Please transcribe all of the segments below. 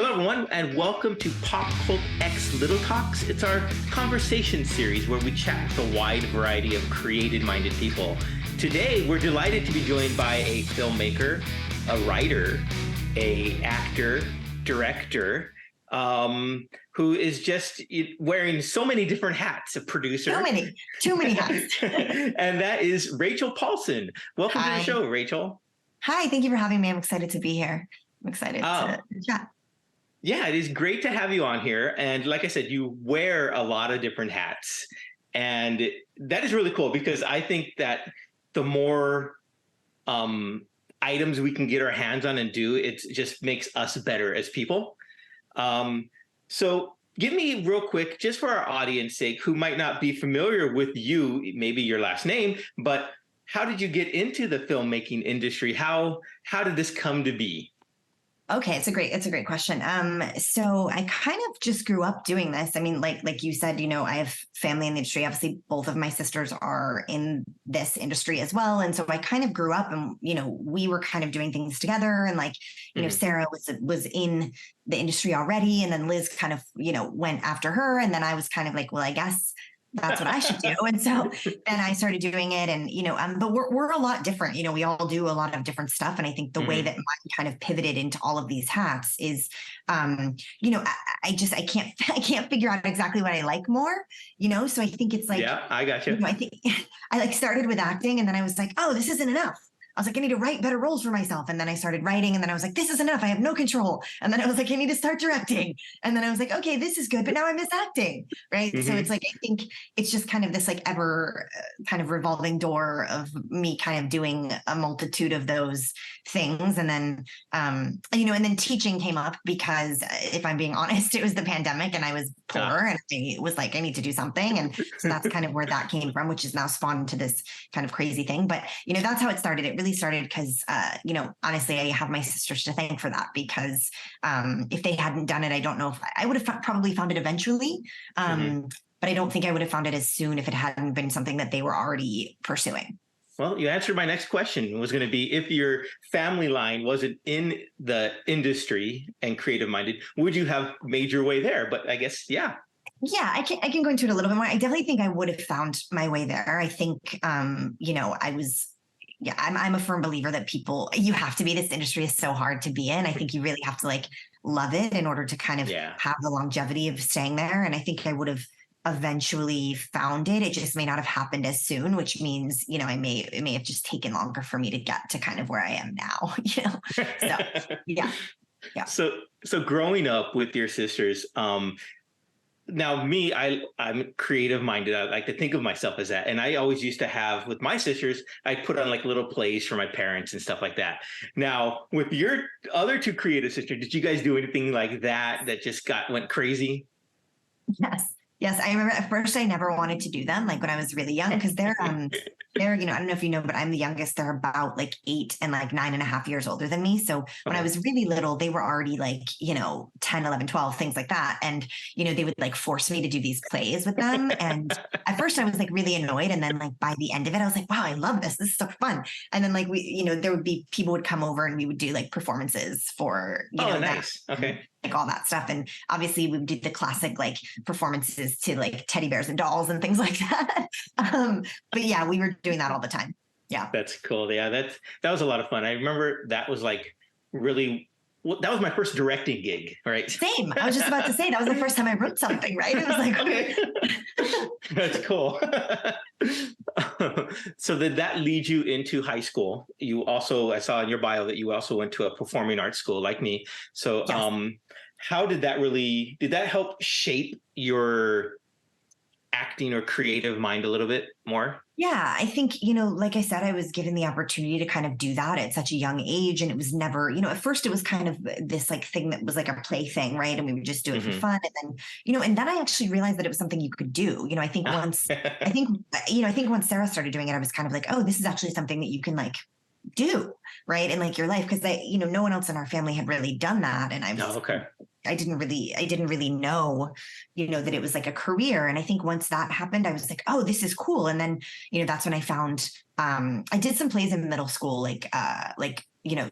Hello, everyone, and welcome to PopCultX Little Talks. It's our conversation series where we chat with a wide variety of creative-minded people. Today, we're delighted to be joined by a filmmaker, a writer, a actor, director, who is just wearing so many different hats, a producer. Too many hats. And that is Rachel Paulson. Welcome to the show, Rachel. Hi, thank you for having me. I'm excited to be here. I'm excited to chat. Yeah, it is great to have you on here. And like I said, you wear a lot of different hats. And that is really cool because I think that the more items we can get our hands on and do, it just makes us better as people. So give me real quick, just for our audience sake, who might not be familiar with you, maybe your last name, but how did you get into the filmmaking industry? How did this come to be? Okay, it's a great question. So I kind of just grew up doing this. I mean, like you said, I have family in the industry. Obviously, both of my sisters are in this industry as well. And so I kind of grew up and, we were kind of doing things together. And Sarah was in the industry already. And then Liz kind of, went after her. And then I was kind of like, well, I guess that's what I should do. And so then I started doing it and, but we're a lot different, we all do a lot of different stuff. And I think the way that mine kind of pivoted into all of these hats is, I can't figure out exactly what I like more, so I think it's like, yeah, I got you. I think I started with acting and then I was like, oh, this isn't enough. I was like, I need to write better roles for myself. And then I started writing and then I was like, this is enough. I have no control. And then I was like, I need to start directing. And then I was like, okay, this is good, but now I miss acting. Right. So it's like, I think it's just kind of this like ever kind of revolving door of me kind of doing a multitude of those things. And then, and then teaching came up because if I'm being honest, it was the pandemic and I was poor and I was like, I need to do something. And so that's kind of where that came from, which is now spawned into this kind of crazy thing. But, that's how it started. It really started because, honestly, I have my sisters to thank for that because if they hadn't done it, I don't know if I would have probably found it eventually. But I don't think I would have found it as soon if it hadn't been something that they were already pursuing. Well, you answered my next question. It was going to be if your family line wasn't in the industry and creative minded, would you have made your way there? But I guess, yeah. Yeah, I can go into it a little bit more. I definitely think I would have found my way there. I think, I'm a firm believer that you have to be, this industry is so hard to be in. I think you really have to like love it in order to kind of have the longevity of staying there. And I think I would have eventually found it. It just may not have happened as soon, which means, it may have just taken longer for me to get to kind of where I am now, So, yeah. So growing up with your sisters, now me, I'm creative minded. I like to think of myself as that. And I always used to have with my sisters, I put on like little plays for my parents and stuff like that. Now with your other two creative sisters, did you guys do anything like that just went crazy? Yes. I remember at first I never wanted to do them like when I was really young because they're, I don't know if you know, but I'm the youngest. They're about like 8 and like 9.5 years older than me. So when I was really little, they were already like, 10, 11, 12, things like that. And, they would like force me to do these plays with them. And at first I was like really annoyed. And then like by the end of it, I was like, wow, I love this. This is so fun. And then like there would be people would come over and we would do like performances for, nice. Okay. Like all that stuff. And obviously we did the classic like performances to like teddy bears and dolls and things like that. But yeah, we were doing that all the time. Yeah. That's cool. Yeah. That was a lot of fun. I remember that was like really, that was my first directing gig. Right. Same. I was just about to say that was the first time I wrote something, right? It was like, okay. That's cool. So did that lead you into high school? You also, I saw in your bio that you also went to a performing arts school like me. So yes. How did that help shape your acting or creative mind a little bit more? Yeah, I think, like I said, I was given the opportunity to kind of do that at such a young age. And it was never, at first it was kind of this like thing that was like a play thing, right? And we would just do it for fun. And then, and then I actually realized that it was something you could do. I think once Sarah started doing it, I was kind of like, oh, this is actually something that you can like do, right? In like your life. Cause no one else in our family had really done that. And I didn't really know, that it was like a career. And I think once that happened, I was like, oh, this is cool. And then, that's when I found, I did some plays in middle school, like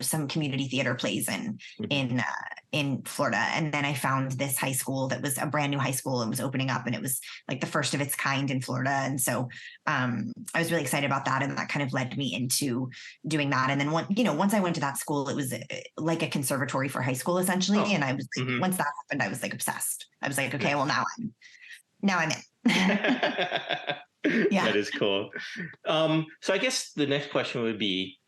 some community theater plays in Florida. And then I found this high school that was a brand new high school and was opening up, and it was like the first of its kind in Florida. And so I was really excited about that. And that kind of led me into doing that. And then once I went to that school, it was like a conservatory for high school essentially. And I was like, once that happened, I was like obsessed. I was like, okay, well now I'm in. Yeah. That is cool. So I guess the next question would be,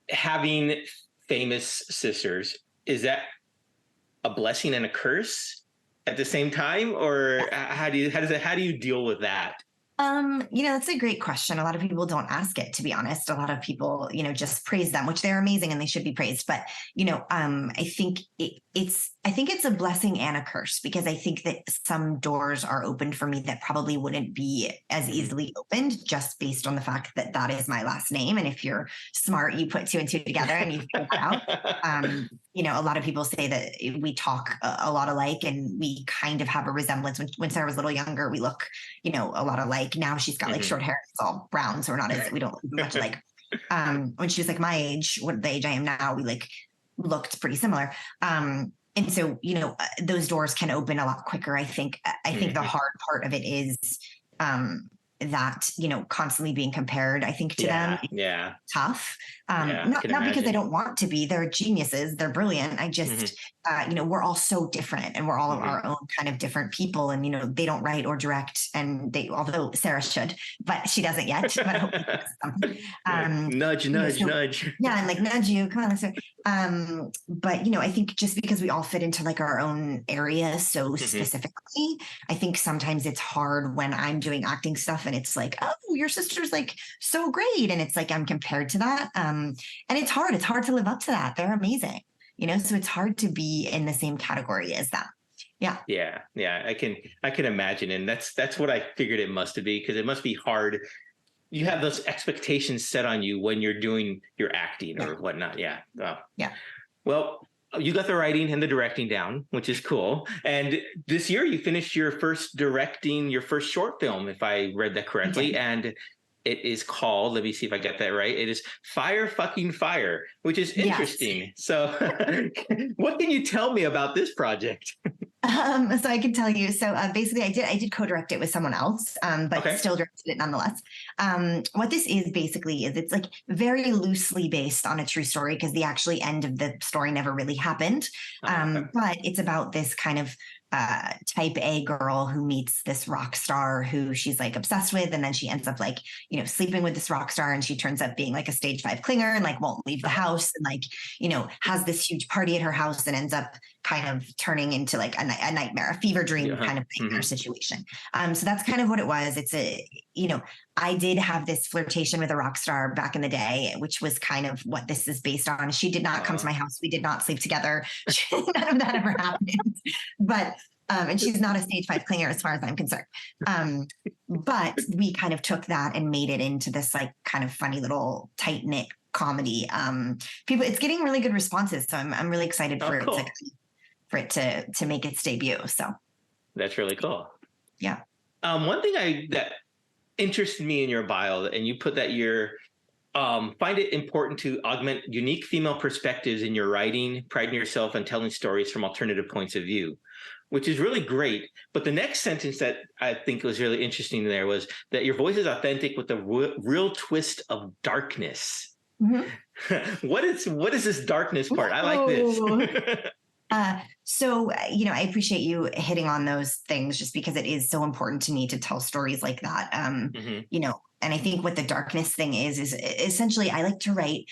having famous sisters, is that a blessing and a curse at the same time, or how do you deal with that? That's a great question. A lot of people don't ask it, to be honest. A lot of people, just praise them, which they're amazing and they should be praised. But, I think it's a blessing and a curse, because I think that some doors are opened for me that probably wouldn't be as easily opened just based on the fact that that is my last name. And if you're smart, you put two and two together and you figure it out. A lot of people say that we talk a lot alike, and we kind of have a resemblance. When Sarah was a little younger, we look, a lot alike. Now she's got like short hair, it's all brown, so we don't look much alike. When she was like my age, the age I am now, we like looked pretty similar. And so, those doors can open a lot quicker. I think the hard part of it is that, constantly being compared, I think, to them. Yeah. Tough. Not because I don't want to be. They're geniuses. They're brilliant. I just, we're all so different, and we're all our own kind of different people. And, they don't write or direct, and although Sarah should, but she doesn't yet. But I hope she does something. Nudge. Yeah. And like, nudge you, come on. So, but, I think just because we all fit into like our own area so specifically, I think sometimes it's hard when I'm doing acting stuff and it's like, oh, your sister's like so great. And it's like, I'm compared to that. And it's hard to live up to that. They're amazing, so it's hard to be in the same category as them. Yeah. I can imagine. And that's what I figured it must be, because it must be hard. You have those expectations set on you when you're doing your acting or whatnot. Yeah. Wow. Yeah. Well, you got the writing and the directing down, which is cool. And this year you finished your first short film, if I read that correctly. Okay. And it is called, let me see if I get that right. It is Fire Fucking Fire, which is interesting. Yes. So what can you tell me about this project? So I can tell you. So basically, I did co-direct it with someone else, but still directed it nonetheless. What this is basically is it's like very loosely based on a true story, because the actually end of the story never really happened. But it's about this kind of type A girl who meets this rock star who she's like obsessed with. And then she ends up like, sleeping with this rock star, and she turns up being like a stage 5 clinger and like won't leave the house, and like, has this huge party at her house and ends up kind of turning into like a nightmare, a fever dream kind of nightmare situation. So that's kind of what it was. It's I did have this flirtation with a rock star back in the day, which was kind of what this is based on. She did not come to my house. We did not sleep together. None of that ever happened. But and she's not a stage 5 clinger as far as I'm concerned. But we kind of took that and made it into this like kind of funny little tight knit comedy. It's getting really good responses, so I'm really excited for it to make its debut. So that's really cool. Yeah. One thing that interested me in your bio, and you put that you're find it important to augment unique female perspectives in your writing, priding yourself on telling stories from alternative points of view, which is really great. But the next sentence that I think was really interesting there was that your voice is authentic with a real twist of darkness. What is this darkness part? I like this. So, I appreciate you hitting on those things, just because it is so important to me to tell stories like that. And I think what the darkness thing is essentially I like to write,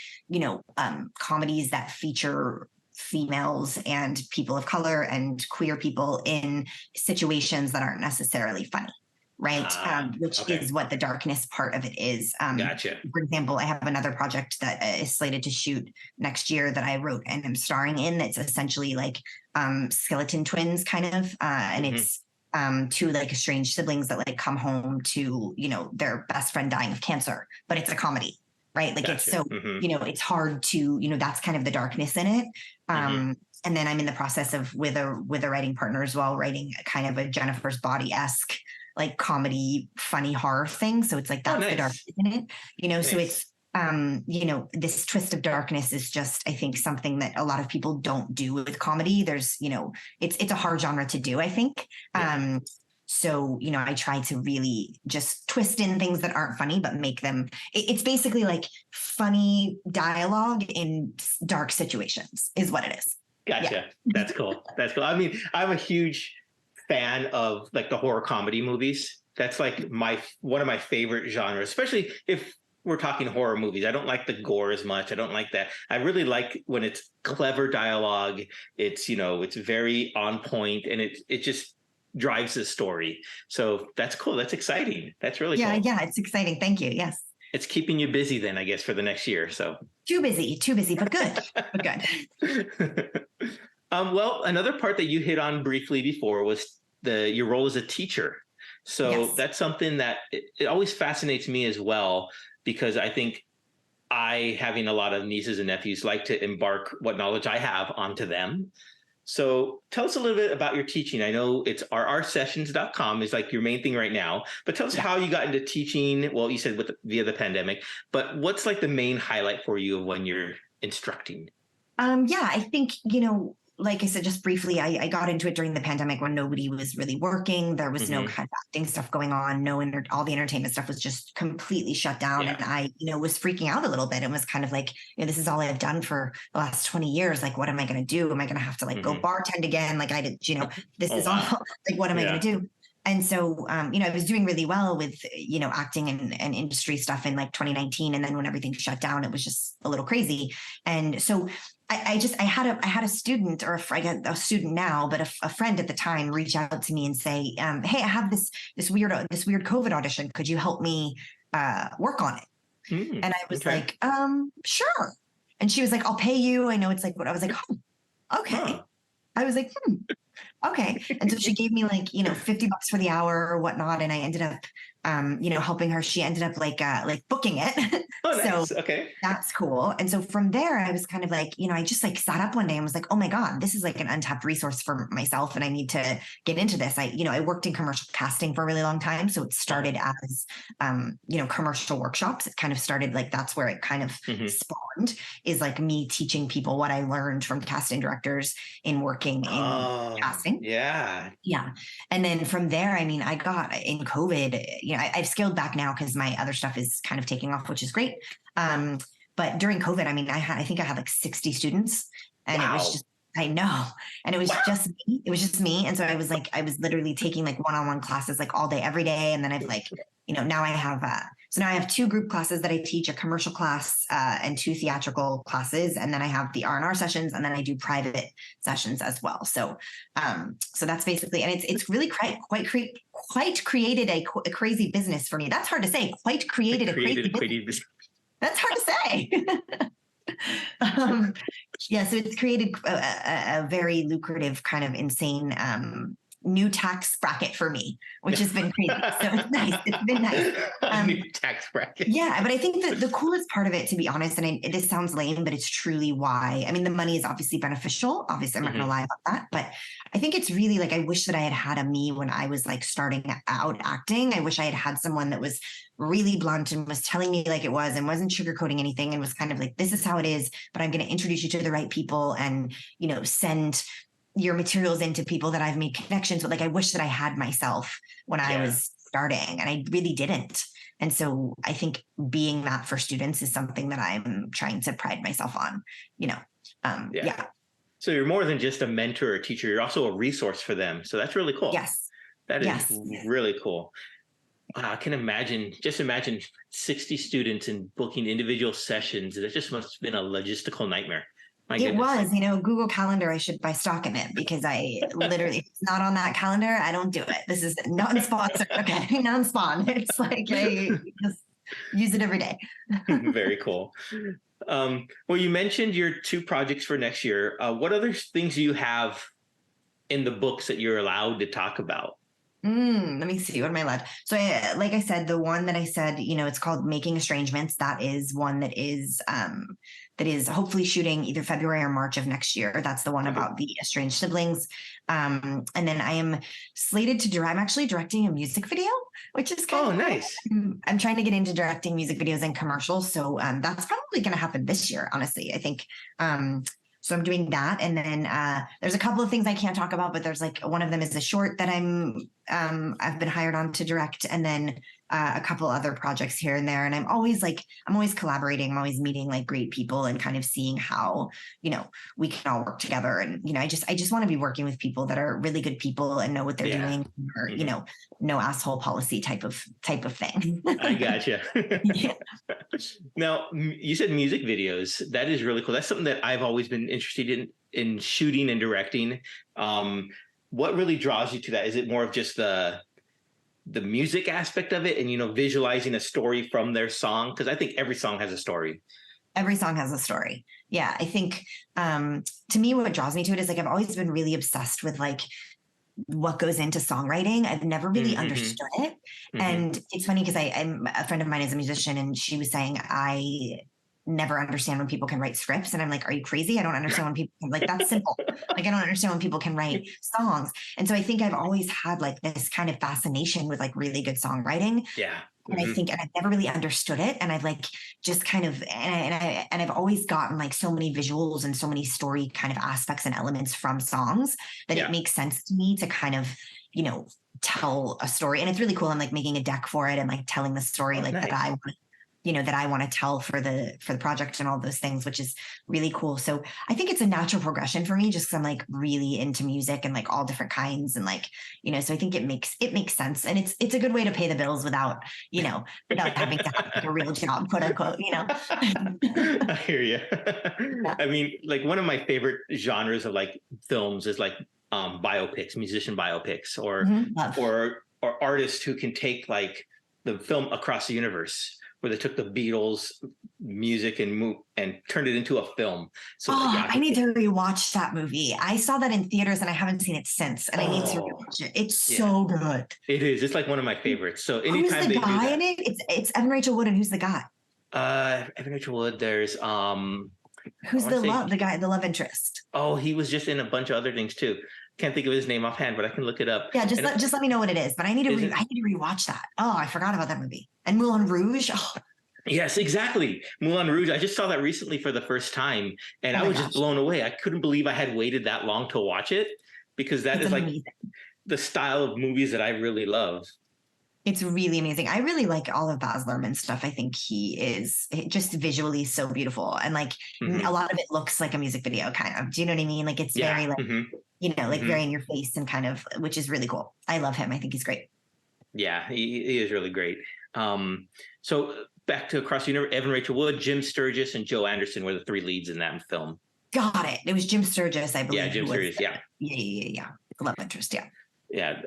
comedies that feature females and people of color and queer people in situations that aren't necessarily funny. Right. Which is what the darkness part of it is. Gotcha. For example, I have another project that is slated to shoot next year that I wrote and am starring in. That's essentially like skeleton twins kind of. And it's two like estranged siblings that like come home to, their best friend dying of cancer, but it's a comedy. Right. Like It's so, it's hard to, that's kind of the darkness in it. And then I'm in the process of with a writing partner as well, writing kind of a Jennifer's Body-esque like comedy, funny horror thing. So it's like that's the dark, isn't it? So this twist of darkness is just, I think, something that a lot of people don't do with comedy. There's, it's a hard genre to do, I think. Yeah. So, I try to really just twist in things that aren't funny, but make them, it's basically like funny dialogue in dark situations is what it is. Gotcha. Yeah. That's cool. That's cool. I mean, I'm a huge fan of like the horror comedy movies. That's like one of my favorite genres, especially if we're talking horror movies. I don't like the gore as much. I don't like that. I really like when it's clever dialogue. It's, it's very on point, and it just drives the story. So that's cool. That's exciting. That's really cool. Yeah, it's exciting. Thank you. Yes. It's keeping you busy then, I guess, for the next year. So too busy, but good, but good. Well, another part that you hit on briefly before was your role as a teacher. So that's something that it always fascinates me as well, because I think having a lot of nieces and nephews, like to embark what knowledge I have onto them. So tell us a little bit about your teaching. I know it's rrsessions.com is like your main thing right now, but tell us how you got into teaching. Well, you said via the pandemic, but what's like the main highlight for you of when you're instructing? I think, like I said, just briefly, I got into it during the pandemic when nobody was really working. There was no kind of acting stuff going on. All the entertainment stuff was just completely shut down. Yeah. And I, was freaking out a little bit and was kind of like, this is all I've done for the last 20 years. Like, what am I going to do? Am I going to have to go bartend again? Like I did, this is awful. Like, what am I going to do? And so, I was doing really well with, acting and industry stuff in like 2019. And then when everything shut down, it was just a little crazy. And so I had a student, or I got a student now, but a friend at the time reach out to me and say, hey, I have this weird COVID audition. Could you help me work on it? And I was like, sure. And she was like, I'll pay you. I know it's like what I was like, okay. Huh. I was like, okay. And so she gave me like, $50 for the hour or whatnot. And I ended up, helping her. She ended up like booking it. Oh, nice. So okay. That's cool. And so from there, I was kind of like, I just like sat up one day and was like, oh my God, this is like an untapped resource for myself. And I need to get into this. I worked in commercial casting for a really long time. So it started as, commercial workshops. It kind of started like, that's where it kind of spawned, is like me teaching people what I learned from casting directors in working in casting. Yeah. Yeah. And then from there, I got in COVID, I've scaled back now because my other stuff is kind of taking off, which is great. But during COVID, I think I had like 60 students, and it was just, I know. And it was just me. It was just me. And so I was literally taking like one-on-one classes like all day, every day. And then I've like, now I have 2 group classes that I teach, a commercial class and 2 theatrical classes. And then I have the R&R sessions, and then I do private sessions as well. So, so that's basically, and it's really quite created a crazy business for me. That's hard to say. Quite created a crazy business. That's hard to say. So it's created a very lucrative kind of insane new tax bracket for me, which has been crazy. So it's nice. It's been nice. New tax bracket. Yeah, but I think that the coolest part of it, to be honest, and this sounds lame, but it's truly why. The money is obviously beneficial. Obviously, I'm not going to lie about that. But I think it's really like, I wish that I had a me when I was like starting out acting. I wish I had someone that was really blunt and was telling me like it was, and wasn't sugarcoating anything, and was kind of like, this is how it is, but I'm going to introduce you to the right people and, send your materials into people that I've made connections with. Like, I wish that I had myself when I was starting, and I really didn't. And so I think being that for students is something that I'm trying to pride myself on, So you're more than just a mentor or teacher. You're also a resource for them. So that's really cool. Yes. That is really cool. I can imagine 60 students and booking individual sessions. That just must have been a logistical nightmare. It was, Google Calendar, I should buy stock in it, because I literally, if it's not on that calendar, I don't do it. This is non-sponsored. Okay, non-spawn. It's like I just use it every day. Very cool. Well, you mentioned your 2 projects for next year. What other things do you have in the books that you're allowed to talk about? Let me see. What am I allowed? So, like I said, the one that I said, it's called Making Estrangements. That is one that is hopefully shooting either February or March of next year. That's the one about the estranged siblings. And then I am slated to direct. I'm actually directing a music video, which is kind of cool. Nice. I'm trying to get into directing music videos and commercials. So that's probably going to happen this year, honestly. I think. So I'm doing that. And then there's a couple of things I can't talk about, but there's like one of them is a short that I've been hired on to direct, and then a couple other projects here and there. And I'm always collaborating. I'm always meeting like great people and kind of seeing how, we can all work together. And, I just want to be working with people that are really good people and know what they're doing, or, no asshole policy type of thing. I gotcha. Yeah. Now, you said music videos. That is really cool. That's something that I've always been interested in shooting and directing. What really draws you to that? Is it more of just the music aspect of it and, visualizing a story from their song? Because I think every song has a story. Every song has a story. Yeah. I think to me, what draws me to it is like, I've always been really obsessed with like what goes into songwriting. I've never really understood it. And it's funny because I'm a friend of mine is a musician, and she was saying, I never understand when people can write scripts. And I'm like, are you crazy? I don't understand when people like, that's simple. Like, I don't understand when people can write songs. And so I think I've always had like this kind of fascination with like really good songwriting. Yeah. And I think, and I've never really understood it. And I've like just kind of, and I've always gotten like so many visuals and so many story kind of aspects and elements from songs that it makes sense to me to kind of, tell a story. And it's really cool. I'm like making a deck for it and like telling the story that I want to tell for the project and all those things, which is really cool. So I think it's a natural progression for me just because I'm like really into music and like all different kinds and like, so I think it makes sense. And it's a good way to pay the bills without having to have like a real job, quote unquote, I hear you. I mean, like one of my favorite genres of like films is like biopics, musician biopics, or artists who can take like the film across the universe, where they took the Beatles music and turned it into a film. So I need to rewatch that movie. I saw that in theaters and I haven't seen it since, and I need to rewatch it. It's so good. It is. It's like one of my favorites. So anytime who's the guy in it? It's Evan Rachel Wood, and who's the guy? Evan Rachel Wood. There's who's the love interest? Oh, he was just in a bunch of other things too. Can't think of his name offhand, but I can look it up. Yeah, just let me know what it is. But I need to rewatch that. Oh, I forgot about that movie. And Moulin Rouge. Oh. Yes, exactly. Moulin Rouge. I just saw that recently for the first time, and I was just blown away. I couldn't believe I had waited that long to watch it, because it's like amazing. The style of movies that I really love. It's really amazing. I really like all of Baz Luhrmann's stuff. I think he is just visually so beautiful, and like a lot of it looks like a music video, kind of. Do you know what I mean? Like it's very like very in your face and kind of, which is really cool. I love him. I think he's great. Yeah, he is really great. So back to Across the Universe, Evan Rachel Wood, Jim Sturgis, and Joe Anderson were the three leads in that film. Got it. It was Jim Sturgis, I believe. Yeah, Jim Sturgis. Yeah. Yeah. Love interest. Yeah. Yeah.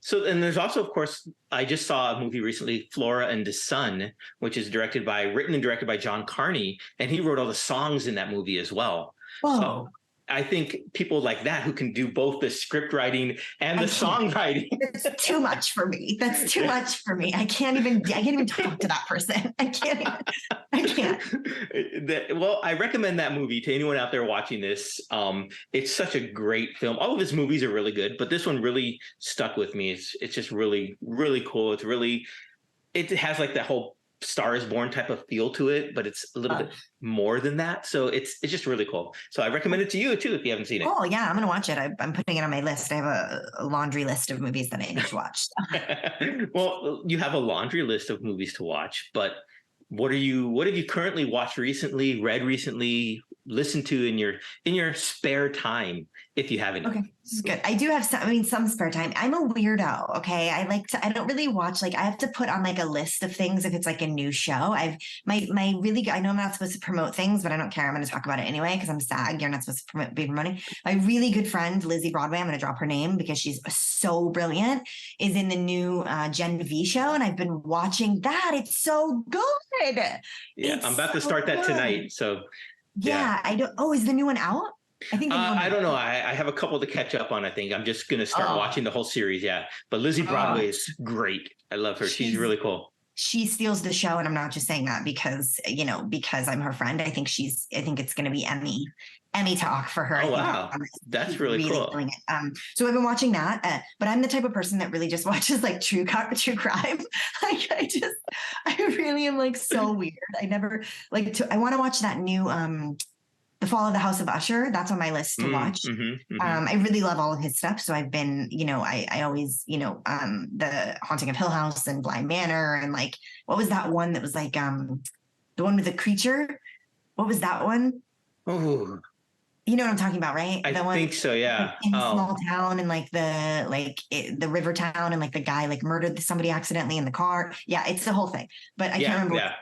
So, and there's also, of course, I just saw a movie recently, Flora and the Sun, which is written and directed by John Carney, and he wrote all the songs in that movie as well. Whoa. So I think people like that who can do both the script writing and the songwriting. It's too much for me. That's too much for me. I can't even talk to that person. I can't. Well, I recommend that movie to anyone out there watching this. It's such a great film. All of his movies are really good, but this one really stuck with me. It's just really, really cool. It has like that whole Star is Born type of feel to it, but it's a little bit more than that. So it's just really cool. So I recommend it to you too if you haven't seen it. Oh yeah, I'm gonna watch it. I'm putting it on my list. I have a laundry list of movies that I need to watch. Well, you have a laundry list of movies to watch, but what have you currently watched recently, read recently, listened to in your spare time, if you have any? Okay, this is good. I do have some spare time. I'm a weirdo. Okay. I don't really watch, like I have to put on like a list of things if it's like a new show. I know I'm not supposed to promote things, but I don't care. I'm going to talk about it anyway because I'm SAG. You're not supposed to be promoting. My really good friend, Lizzie Broadway, I'm going to drop her name because she's so brilliant, is in the new Gen V show. And I've been watching that. It's so good. Yeah, I'm about to start that tonight. So yeah, I don't. Oh, is the new one out? I think anyone I would. don't know. I have a couple to catch up on. I think I'm just gonna start Oh, watching the whole series. Yeah, but Lizzie oh, Broadway is great. I love her. She's she's really cool. she steals the show, and I'm not just saying that because because I'm her friend. I think it's going to be Emmy talk for her. I Oh think wow, that's she's really really cool. doing it. So I've been watching that, but I'm the type of person that really just watches like true crime. Like I really am like so weird. I never I want to watch that new The Fall of the House of Usher. That's on my list to watch. Mm-hmm. I really love all of his stuff. So I've been, I always, The Haunting of Hill House and Blind Manor. And like, what was that one that was like, the one with the creature? What was that one? Oh, You know what I'm talking about, right? I The one think so. like, Yeah. in the Oh, small town and like the river town and like the guy like murdered somebody accidentally in the car. Yeah, it's the whole thing. But I can't yeah, remember. yeah.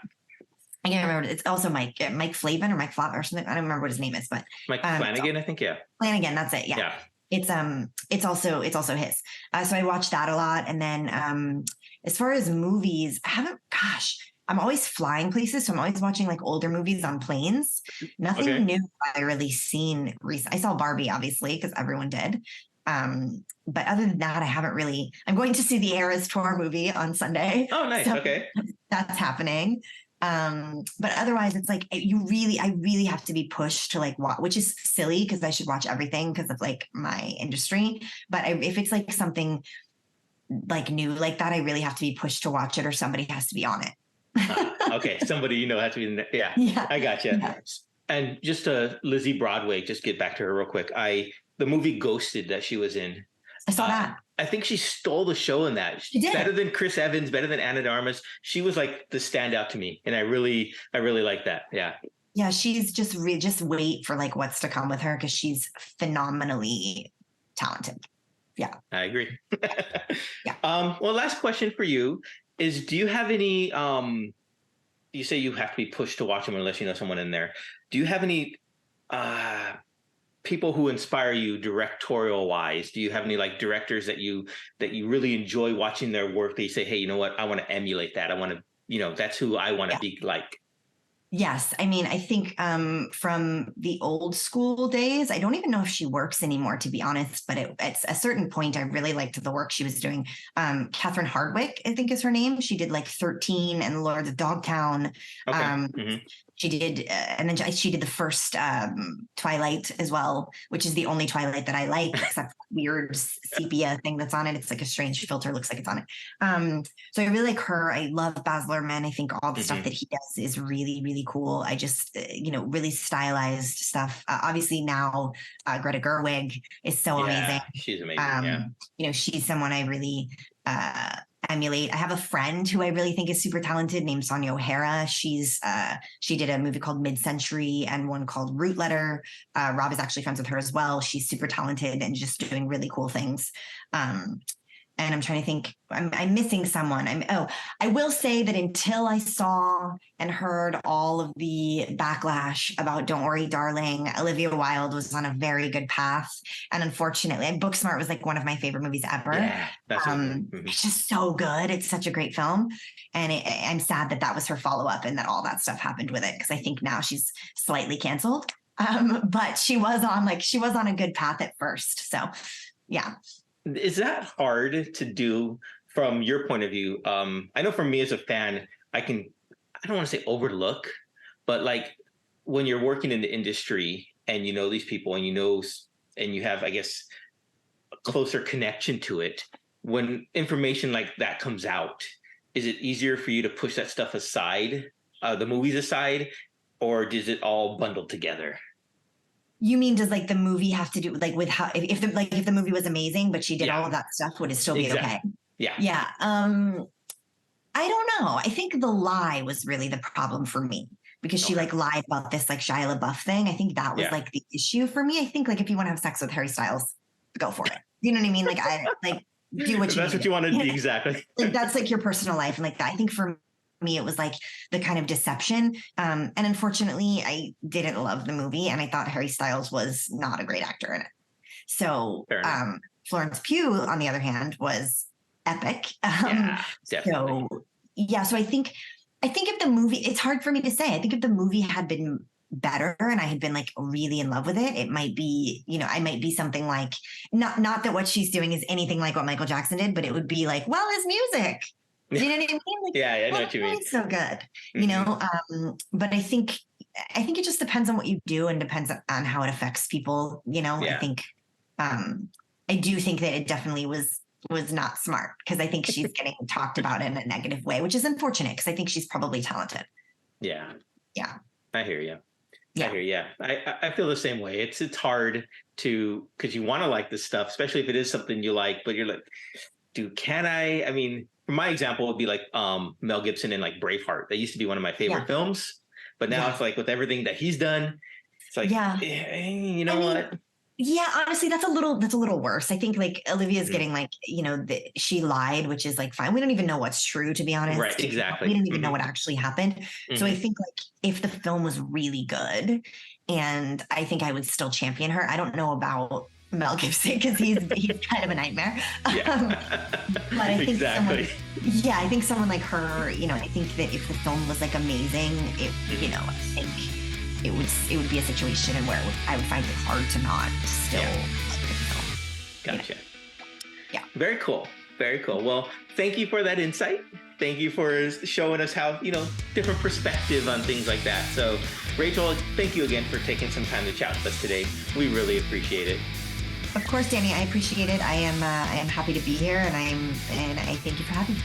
I can't remember. It's also Mike Flavin or Mike Flav or something. I don't remember what his name is, but Mike Flanagan, I think. Yeah. Flanagan. That's it. Yeah. Yeah. It's also his. So I watched that a lot. And then as far as movies, I'm always flying places. So I'm always watching like older movies on planes. Nothing Okay. new I really seen recently. I saw Barbie, obviously, because everyone did. But other than that, I'm going to see the Eras Tour movie on Sunday. Oh, nice. So Okay. that's happening. But otherwise it's like I really have to be pushed to like watch, which is silly because I should watch everything because of like my industry. But if it's like something like new like that, I really have to be pushed to watch it or somebody has to be on it. Okay. Somebody has to be in there. Yeah. Yeah. I gotcha. Yeah. And just Lizzie Broadway, just get back to her real quick. The movie Ghosted that she was in. I saw that. I think she stole the show in that. She did. Better than Chris Evans, better than Anna de Armas. She was like the standout to me, and I really like that. Yeah. Yeah, she's just wait for like what's to come with her because she's phenomenally talented. Yeah, I agree. Yeah. Well, last question for you is: do you have any? You say you have to be pushed to watch them unless you know someone in there. Do you have any people who inspire you directorial wise? Do you have any like directors that you really enjoy watching their work that you say, hey, you know what, I want to emulate that, I want to that's who I want to be like? Yes. I mean, I think from the old school days, I don't even know if she works anymore, to be honest, but at a certain point, I really liked the work she was doing. Catherine Hardwicke, I think is her name. She did like 13 and Lords of Dogtown. Okay. She did, and then she did the first Twilight as well, which is the only Twilight that I like, except that weird sepia thing that's on it. It's like a strange filter, looks like it's on it. So I really like her. I love Baz Luhrmann. I think all the stuff that he does is really, really cool. I just, really stylized stuff. Obviously now Greta Gerwig is so amazing. She's amazing. She's someone I really emulate. I have a friend who I really think is super talented named Sonia O'Hara. She did a movie called Mid-Century and one called Root Letter. Rob is actually friends with her as well. She's super talented and just doing really cool things. And I'm trying to think, I'm missing someone. I will say that until I saw and heard all of the backlash about Don't Worry, Darling, Olivia Wilde was on a very good path. And unfortunately, Booksmart was like one of my favorite movies ever. Yeah, that's It's just so good. It's such a great film. And I'm sad that was her follow-up and that all that stuff happened with it. Because I think now she's slightly canceled. But she was on a good path at first. So yeah. Is that hard to do from your point of view? I know for me as a fan, I don't want to say overlook, but like when you're working in the industry and you know these people and and you have, I guess, a closer connection to it, when information like that comes out, is it easier for you to push that stuff aside, the movies aside, or does it all bundle together? You mean does like the movie have to do like with how if the movie was amazing but she did all of that stuff, would it still be okay? Yeah. Yeah. I don't know. I think the lie was really the problem for me because she like lied about this like Shia LaBeouf thing. I think that was like the issue for me. I think like if you want to have sex with Harry Styles, go for it. You know what I mean? Like I like do what you That's what you want to do. Exactly. Like that's like your personal life and like that. I think for me it was like the kind of deception, and unfortunately I didn't love the movie and I thought Harry Styles was not a great actor in it. So Florence Pugh on the other hand was epic. Definitely. So I think if the movie, it's hard for me to say, I think if the movie had been better and I had been like really in love with it, it might be, I might be something like, not that what she's doing is anything like what Michael Jackson did, but it would be like, well, his music. Do you know what I mean? Like, yeah, I know what you mean. It's so good, but I think it just depends on what you do and depends on how it affects people. I think, I do think that it definitely was not smart because I think she's getting talked about in a negative way, which is unfortunate because I think she's probably talented. Yeah. Yeah. I hear you. Yeah. I hear you. I feel the same way. It's hard because you want to like this stuff, especially if it is something you like, but you're like, can I? I mean, for my example, would be like Mel Gibson in like Braveheart. That used to be one of my favorite films, but now it's like with everything that he's done, it's like, you know what? Yeah, honestly, that's a little worse. I think like Olivia's getting like, she lied, which is like fine. We don't even know what's true, to be honest. Right, exactly. We don't even know what actually happened. So I think like if the film was really good, and I think I would still champion her. I don't know about Mel Gibson because he's kind of a nightmare. Yeah. But I think exactly. I think someone like her, I think that if the film was like amazing, I think it would be a situation in where I would find it hard to not still like the film. Gotcha. Yeah. Very cool. Very cool. Well, thank you for that insight. Thank you for showing us how, different perspective on things like that. So, Rachel, thank you again for taking some time to chat with us today. We really appreciate it. Of course, Danny, I appreciate it. I am happy to be here, and I thank you for having me.